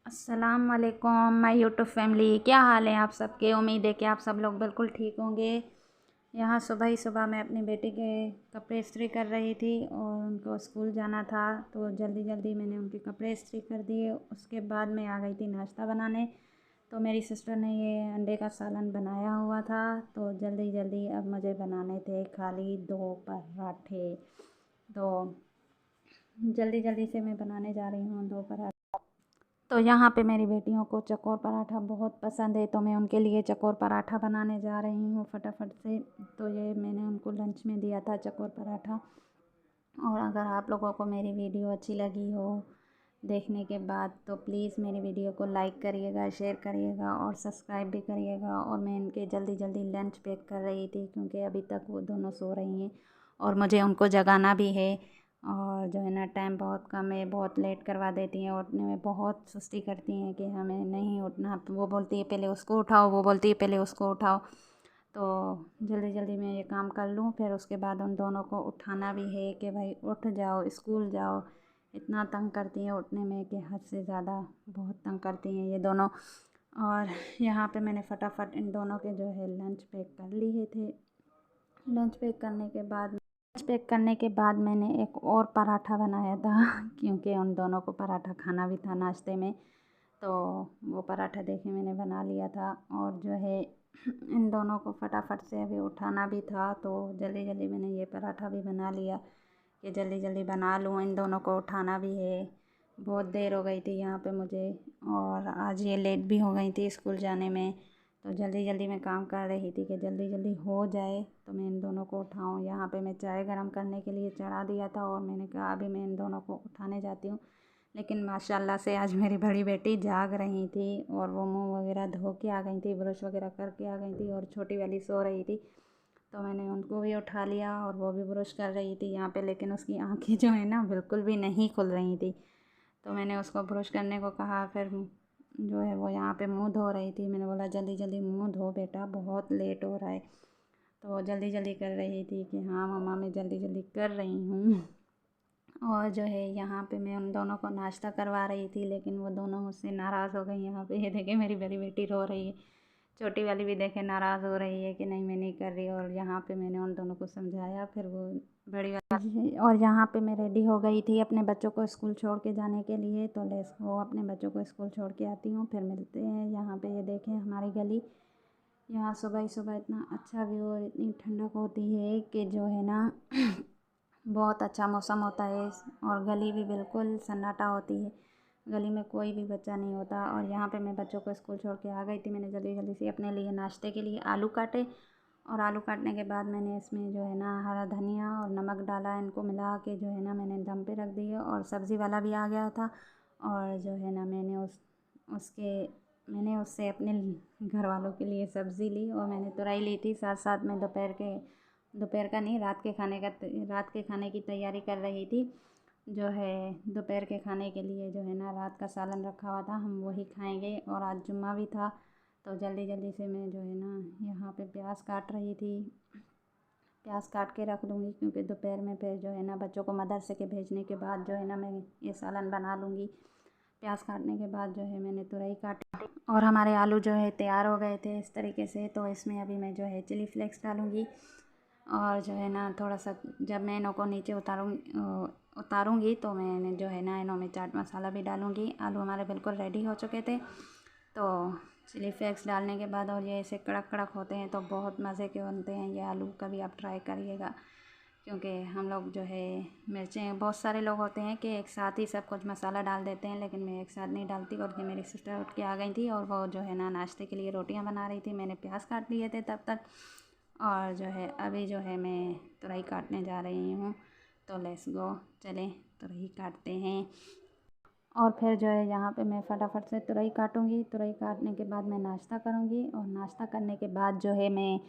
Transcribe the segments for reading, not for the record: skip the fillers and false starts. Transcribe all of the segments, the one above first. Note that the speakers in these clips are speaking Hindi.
अस्सलाम वालेकुम माय यूट्यूब फैमिली। क्या हाल है आप सबके? उम्मीद है कि आप सब लोग बिल्कुल ठीक होंगे। यहाँ सुबह ही सुबह मैं अपनी बेटी के कपड़े इस्त्री कर रही थी और उनको स्कूल जाना था, तो जल्दी जल्दी मैंने उनके कपड़े इस्त्री कर दिए। उसके बाद मैं आ गई थी नाश्ता बनाने। तो मेरी सिस्टर ने ये अंडे का सालन बनाया हुआ था, तो जल्दी जल्दी अब मुझे बनाने थे खाली 2 पराठे। तो जल्दी जल्दी से मैं बनाने जा रही हूँ 2 पराठे। तो यहाँ पे मेरी बेटियों को चकोर पराठा बहुत पसंद है, तो मैं उनके लिए चकोर पराठा बनाने जा रही हूँ फटाफट से। तो ये मैंने उनको लंच में दिया था चकोर पराठा। और अगर आप लोगों को मेरी वीडियो अच्छी लगी हो देखने के बाद, तो प्लीज़ मेरी वीडियो को लाइक करिएगा, शेयर करिएगा और सब्सक्राइब भी करिएगा। और मैं इनके जल्दी जल्दी लंच पैक कर रही थी, क्योंकि अभी तक वो दोनों सो रही हैं और मुझे उनको जगाना भी है। और जो है ना, टाइम बहुत कम है, बहुत लेट करवा देती हैं, उठने में बहुत सुस्ती करती हैं कि हमें नहीं उठना। वो बोलती है पहले उसको उठाओ, वो बोलती है पहले उसको उठाओ। तो जल्दी जल्दी मैं ये काम कर लूँ, फिर उसके बाद उन दोनों को उठाना भी है कि भाई उठ जाओ, स्कूल जाओ। इतना तंग करती हैं उठने में कि हद से ज़्यादा बहुत तंग करती हैं ये दोनों। और यहाँ पे मैंने फटाफट इन दोनों के जो है लंच पैक कर लिए थे। लंच पैक करने के बाद मैंने एक और पराठा बनाया था क्योंकि उन दोनों को पराठा खाना भी था नाश्ते में। तो वो पराठा देखिए मैंने बना लिया था। और जो है इन दोनों को फटाफट से अभी उठाना भी था, तो जल्दी जल्दी मैंने ये पराठा भी बना लिया कि जल्दी जल्दी बना लूँ, इन दोनों को उठाना भी है। बहुत देर हो गई थी यहाँ पे मुझे, और आज ये लेट भी हो गई थी स्कूल जाने में। तो जल्दी जल्दी मैं काम कर रही थी कि जल्दी जल्दी हो जाए तो मैं इन दोनों को उठाऊँ। यहाँ पे मैं चाय गरम करने के लिए चढ़ा दिया था और मैंने कहा अभी मैं इन दोनों को उठाने जाती हूँ। लेकिन माशाल्लाह से आज मेरी बड़ी बेटी जाग रही थी और वो मुंह वगैरह धो के आ गई थी, ब्रश वगैरह करके आ गई थी, और छोटी वाली सो रही थी। तो मैंने उनको भी उठा लिया और वो भी ब्रश कर रही थी यहाँ पे, लेकिन उसकी आंखें जो है ना बिल्कुल भी नहीं खुल रही थी। तो मैंने उसको ब्रश करने को कहा, फिर जो है वो यहाँ पे मुंह धो रही थी। मैंने बोला जल्दी जल्दी मुंह धो बेटा, बहुत लेट हो रहा है। तो वो जल्दी जल्दी कर रही थी कि हाँ मम्मा मैं जल्दी जल्दी कर रही हूँ। और जो है यहाँ पे मैं उन दोनों को नाश्ता करवा रही थी, लेकिन वो दोनों मुझसे नाराज़ हो गई। यहाँ पे ये देखे मेरी बड़ी बेटी रो रही है, छोटी वाली भी देखे नाराज़ हो रही है कि नहीं मैं नहीं कर रही। और यहाँ पे मैंने उन दोनों को समझाया, फिर वो बड़ी वाली। और यहाँ पे मैं रेडी हो गई थी अपने बच्चों को स्कूल छोड़ के जाने के लिए। तो लेट्स गो, अपने बच्चों को स्कूल छोड़ के आती हूँ, फिर मिलते हैं। यहाँ पे ये देखें हमारी गली, यहाँ सुबह ही सुबह इतना अच्छा व्यू और इतनी ठंडक होती है कि जो है ना बहुत अच्छा मौसम होता है। और गली भी बिल्कुल सन्नाटा होती है, गली में कोई भी बच्चा नहीं होता। और यहाँ पे मैं बच्चों को स्कूल छोड़ के आ गई थी। मैंने जल्दी जल्दी से अपने लिए नाश्ते के लिए आलू काटे, और आलू काटने के बाद मैंने इसमें जो है ना हरा धनिया और नमक डाला, इनको मिला के जो है ना मैंने दम पे रख दिया। और सब्ज़ी वाला भी आ गया था, और जो है ना मैंने उससे अपने घर वालों के लिए सब्ज़ी ली, और मैंने तुरई ली थी। साथ साथ में दोपहर का नहीं, रात के खाने की तैयारी कर रही थी। जो है दोपहर के खाने के लिए जो है ना रात का सालन रखा हुआ था, हम वही खाएंगे। और आज जुम्मा भी था, तो जल्दी जल्दी से मैं जो है ना यहाँ पे प्याज काट रही थी। प्याज काट के रख लूँगी, क्योंकि दोपहर में फिर जो है ना बच्चों को मदरसे के भेजने के बाद जो है ना मैं ये सालन बना लूँगी। प्याज काटने के बाद जो है मैंने तुरई काटी, और हमारे आलू जो है तैयार हो गए थे इस तरीके से। तो इसमें अभी मैं जो है चिली फ्लेक्स डालूँगी, और जो है ना थोड़ा सा जब मैं इनको नीचे उतारूँगी तो मैंने जो है ना इनों में चाट मसाला भी डालूँगी। आलू हमारे बिल्कुल रेडी हो चुके थे। तो चिली फ्लेक्स डालने के बाद, और ये ऐसे कड़क कड़क होते हैं तो बहुत मज़े के बनते हैं ये आलू, कभी आप ट्राई करिएगा। क्योंकि हम लोग जो है मिर्चें, बहुत सारे लोग होते हैं कि एक साथ ही सब कुछ मसाला डाल देते हैं, लेकिन मैं एक साथ नहीं डालती। और ये मेरी सिस्टर उठ के आ गई थी, और वो जो है ना नाश्ते के लिए रोटियां बना रही थी। मैंने प्याज काट लिए थे तब तक, और जो है अभी जो है मैं तुरई काटने जा रही हूँ। तो लेट्स गो, चलें तुरई काटते हैं। और फिर जो है यहाँ पे मैं फटाफट से तुरई काटूँगी। तुरई काटने के बाद मैं नाश्ता करूँगी, और नाश्ता करने के बाद जो है मैं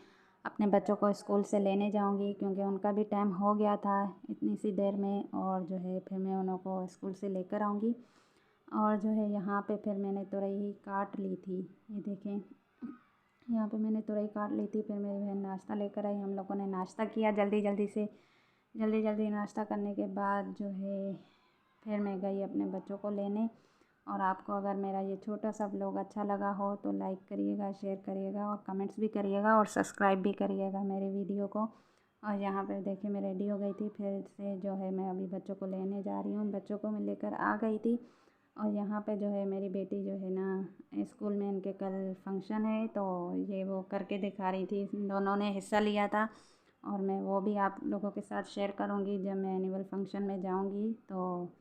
अपने बच्चों को स्कूल से लेने जाऊँगी, क्योंकि उनका भी टाइम हो गया था इतनी सी देर में। और जो है फिर मैं उन को स्कूल से लेकर आऊँगी। और जो है यहाँ पे फिर मैंने तुरई काट ली थी, ये देखें यहाँ पे मैंने तुरई काट ली थी। फिर मेरी बहन नाश्ता लेकर आई, हम लोगों ने नाश्ता किया जल्दी जल्दी से। जल्दी जल्दी नाश्ता करने के बाद जो है फिर मैं गई अपने बच्चों को लेने, और आपको अगर मेरा ये छोटा सा व्लॉग अच्छा लगा हो तो लाइक करिएगा, शेयर करिएगा और कमेंट्स भी करिएगा और सब्सक्राइब भी करिएगा मेरे वीडियो को। और यहाँ पर देखिए मैं रेडी हो गई थी, फिर से जो है मैं अभी बच्चों को लेने जा रही हूँ। बच्चों को मैं लेकर आ गई थी और यहाँ पे जो है मेरी बेटी जो है ना, स्कूल में इनके कल फंक्शन है तो ये वो करके दिखा रही थी। दोनों ने हिस्सा लिया था और मैं वो भी आप लोगों के साथ शेयर करूँगी जब मैं एनुअल फंक्शन में जाऊँगी। तो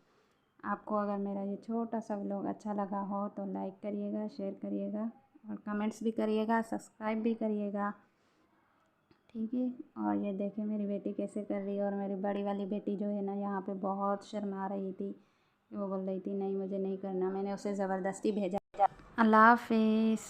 आपको अगर मेरा ये छोटा सा व्लॉग अच्छा लगा हो तो लाइक करिएगा, शेयर करिएगा और कमेंट्स भी करिएगा, सब्सक्राइब भी करिएगा, ठीक है। और ये देखिए मेरी बेटी कैसे कर रही है। और मेरी बड़ी वाली बेटी जो है ना, यहाँ पे बहुत शर्मा रही थी। वो बोल रही थी नहीं मुझे नहीं करना, मैंने उसे ज़बरदस्ती भेजा। अल्लाह हाफिज़।